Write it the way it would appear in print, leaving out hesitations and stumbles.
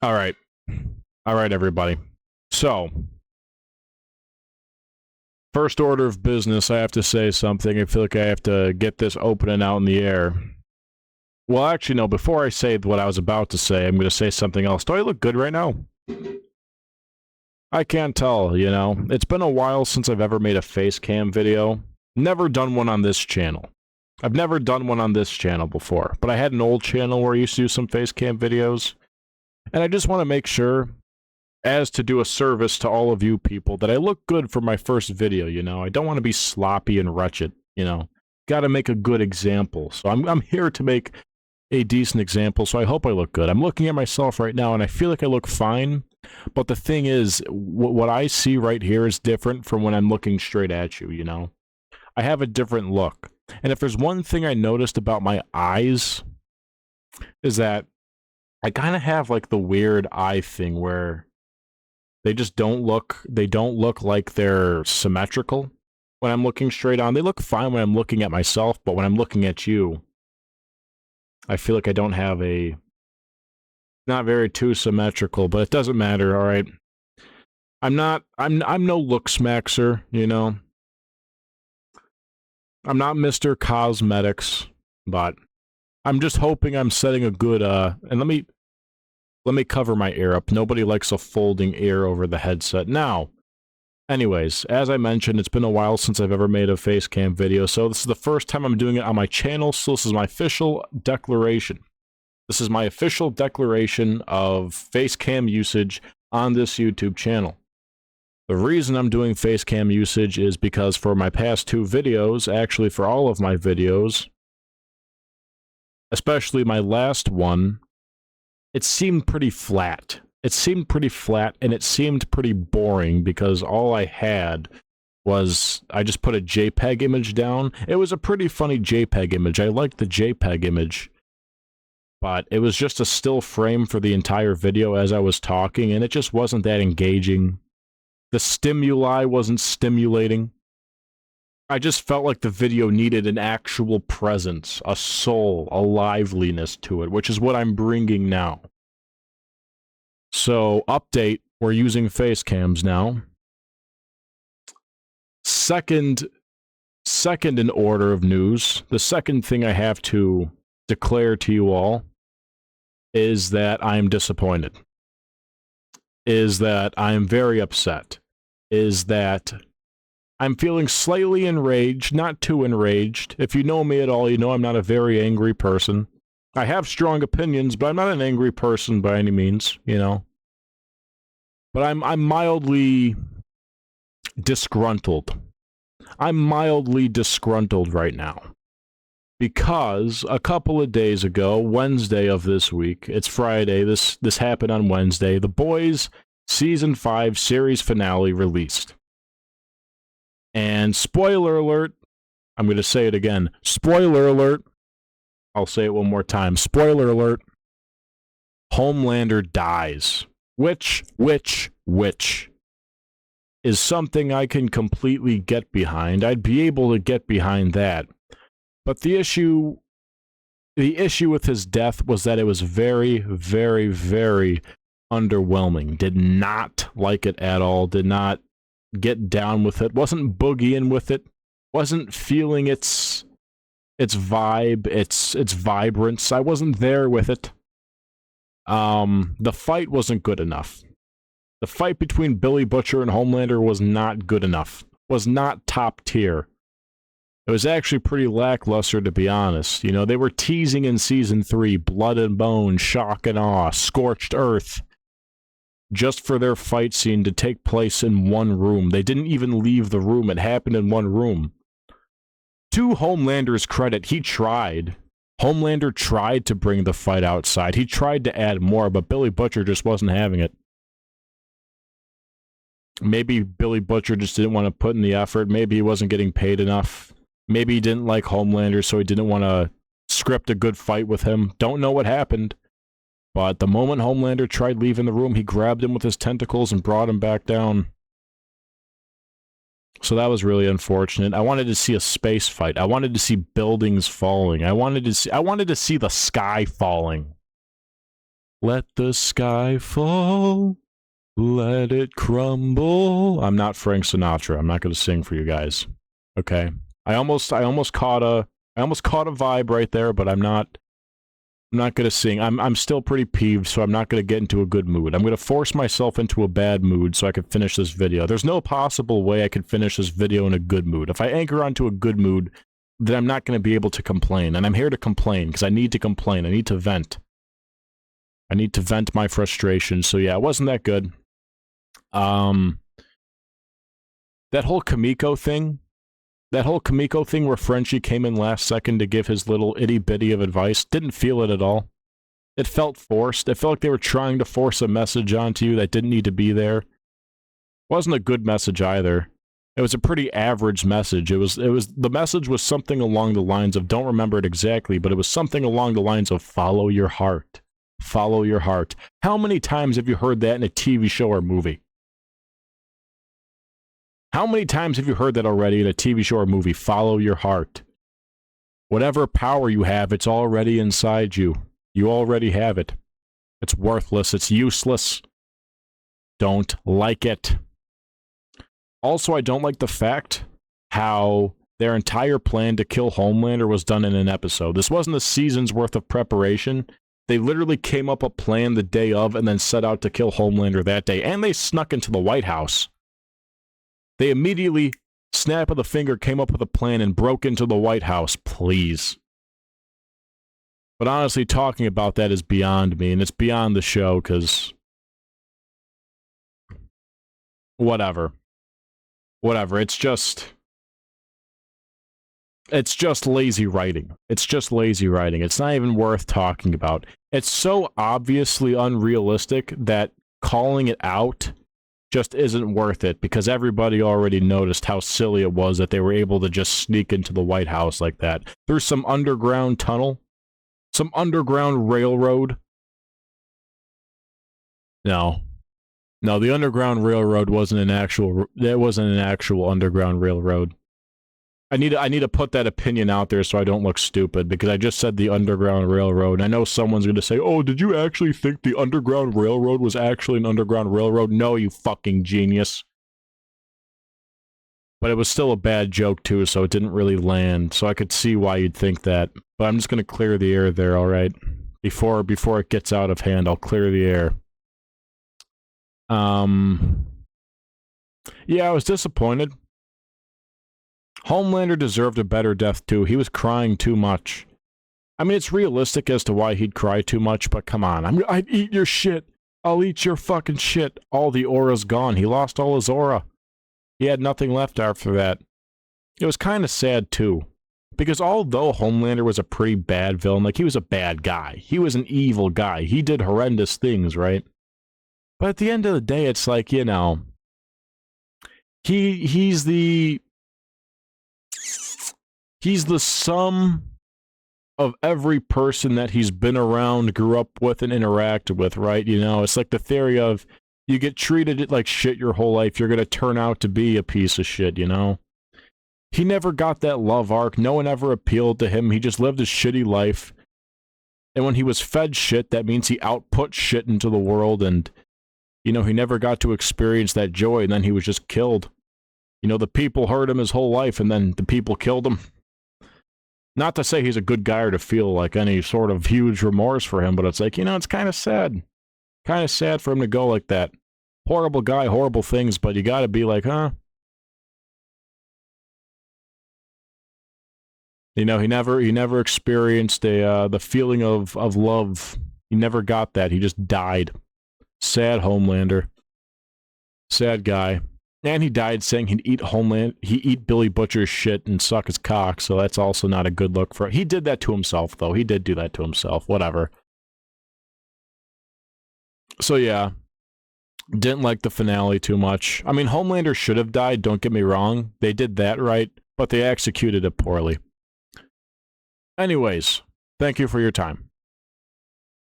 All right. All right, everybody. So, first order of business, I have to say something. I feel like I have to get this open and out in the air. Well, actually, no. Before I say what I was about to say, I'm going to say something else. Do I look good right now? I can't tell, you know. It's been a while since I've ever made a face cam video. Never done one on this channel. I've never done one on this channel before, but I had an old channel where I used to do some face cam videos. And I just want to make sure, as to do a service to all of you people, that I look good for my first video, you know? I don't want to be sloppy and wretched, you know? Got to make a good example. So I'm here to make a decent example, so I hope I look good. I'm looking at myself right now, and I feel like I look fine, but the thing is, what I see right here is different from when I'm looking straight at you, you know? I have a different look. And if there's one thing I noticed about my eyes, is that I kind of have like the weird eye thing where they just don't look like they're symmetrical when I'm looking straight on. They look fine when I'm looking at myself, but when I'm looking at you, I feel like I don't have a, not very too symmetrical, but it doesn't matter, all right? I'm no look smaxer, you know? I'm not Mr. Cosmetics, but I'm just hoping I'm setting a good, and let me cover my ear up. Nobody likes a folding ear over the headset. Now, anyways, as I mentioned, it's been a while since I've ever made a face cam video, so this is the first time I'm doing it on my channel, so this is my official declaration. This is my official declaration of face cam usage on this YouTube channel. The reason I'm doing face cam usage is because for my past two videos, actually for all of my videos, especially my last one, it seemed pretty flat. It seemed pretty flat, and it seemed pretty boring because all I had was, I just put a JPEG image down. It was a pretty funny JPEG image. I liked the JPEG image, but it was just a still frame for the entire video as I was talking, and it just wasn't that engaging. The stimuli wasn't stimulating. I just felt like the video needed an actual presence, a soul, a liveliness to it, which is what I'm bringing now. So, update, we're using face cams now. Second in order of news, the second thing I have to declare to you all is that I'm disappointed. Is that I'm very upset. Is that I'm feeling slightly enraged, not too enraged. If you know me at all, you know I'm not a very angry person. I have strong opinions, but I'm not an angry person by any means, you know. But I'm mildly disgruntled. I'm mildly disgruntled right now. Because a couple of days ago, Wednesday of this week, it's Friday, this happened on Wednesday, The Boys Season 5 series finale released. And spoiler alert, I'm going to say it again, spoiler alert, I'll say it one more time, spoiler alert, Homelander dies. Which is something I can completely get behind. I'd be able to get behind that. But the issue with his death was that it was very, very, very underwhelming. Did not like it at all. Did not get down with it. Wasn't boogieing with it. Wasn't feeling its vibe, its vibrance. I wasn't there with it. The fight wasn't good enough. The fight between Billy Butcher and Homelander was not good enough. Was not top tier. It was actually pretty lackluster, to be honest. You know, they were teasing in Season 3, blood and bone, shock and awe, scorched earth, just for their fight scene to take place in one room. They didn't even leave the room. It happened in one room. To Homelander's credit, he tried. Homelander tried to bring the fight outside. He tried to add more, but Billy Butcher just wasn't having it. Maybe Billy Butcher just didn't want to put in the effort. Maybe he wasn't getting paid enough. Maybe he didn't like Homelander, so he didn't want to script a good fight with him. Don't know what happened. But the moment Homelander tried leaving the room, he grabbed him with his tentacles and brought him back down. So that was really unfortunate. I wanted to see a space fight. I wanted to see buildings falling. I wanted to see the sky falling. Let the sky fall, let it crumble. I'm not Frank Sinatra. I'm not going to sing for you guys. Okay. I almost caught a vibe right there, but I'm not going to sing. I'm still pretty peeved, so I'm not going to get into a good mood. I'm going to force myself into a bad mood so I can finish this video. There's no possible way I could finish this video in a good mood. If I anchor onto a good mood, then I'm not going to be able to complain. And I'm here to complain, because I need to complain. I need to vent. I need to vent my frustration. So yeah, it wasn't that good. That whole Kamiko thing where Frenchie came in last second to give his little itty-bitty of advice, didn't feel it at all. It felt forced. It felt like they were trying to force a message onto you that didn't need to be there. It wasn't a good message either. It was a pretty average message. The message was something along the lines of, don't remember it exactly, but it was something along the lines of follow your heart. Follow your heart. How many times have you heard that in a TV show or movie? How many times have you heard that already in a TV show or movie? Follow your heart. Whatever power you have, it's already inside you. You already have it. It's worthless. It's useless. Don't like it. Also, I don't like the fact how their entire plan to kill Homelander was done in an episode. This wasn't a season's worth of preparation. They literally came up a plan the day of and then set out to kill Homelander that day. And they snuck into the White House. They immediately, snap of the finger, came up with a plan and broke into the White House. Please. But honestly, talking about that is beyond me, and it's beyond the show, because... Whatever. Whatever, it's just lazy writing. It's just lazy writing. It's not even worth talking about. It's so obviously unrealistic that calling it out just isn't worth it, because everybody already noticed how silly it was that they were able to just sneak into the White House like that. Through some underground tunnel? Some underground railroad? No. No, the Underground Railroad wasn't an actual Underground Railroad. I need to put that opinion out there so I don't look stupid, because I just said the Underground Railroad. I know someone's going to say, oh, did you actually think the Underground Railroad was actually an Underground Railroad? No, you fucking genius. But it was still a bad joke, too, so it didn't really land. So I could see why you'd think that. But I'm just going to clear the air there, alright? Before it gets out of hand, I'll clear the air. Yeah, I was disappointed. Homelander deserved a better death, too. He was crying too much. I mean, it's realistic as to why he'd cry too much, but come on. I'd eat your shit. I'll eat your fucking shit. All the aura's gone. He lost all his aura. He had nothing left after that. It was kind of sad, too. Because although Homelander was a pretty bad villain, like, he was a bad guy. He was an evil guy. He did horrendous things, right? But at the end of the day, it's like, you know, he's the sum of every person that he's been around, grew up with, and interacted with, right? You know, it's like the theory of you get treated like shit your whole life, you're going to turn out to be a piece of shit, you know? He never got that love arc. No one ever appealed to him. He just lived a shitty life. And when he was fed shit, that means he output shit into the world, and you know, he never got to experience that joy, and then he was just killed. You know, the people hurt him his whole life, and then the people killed him. Not to say he's a good guy or to feel like any sort of huge remorse for him, but it's like, you know, it's kind of sad. Kind of sad for him to go like that. Horrible guy, horrible things, but you gotta be like, huh? You know, he never experienced the feeling of love. He never got that. He just died. Sad Homelander. Sad guy. And he died saying he'd eat Billy Butcher's shit and suck his cock, so that's also not a good look for... He did that to himself, though. He did do that to himself. Whatever. So yeah. Didn't like the finale too much. I mean, Homelander should have died, don't get me wrong. They did that right, but they executed it poorly. Anyways, thank you for your time.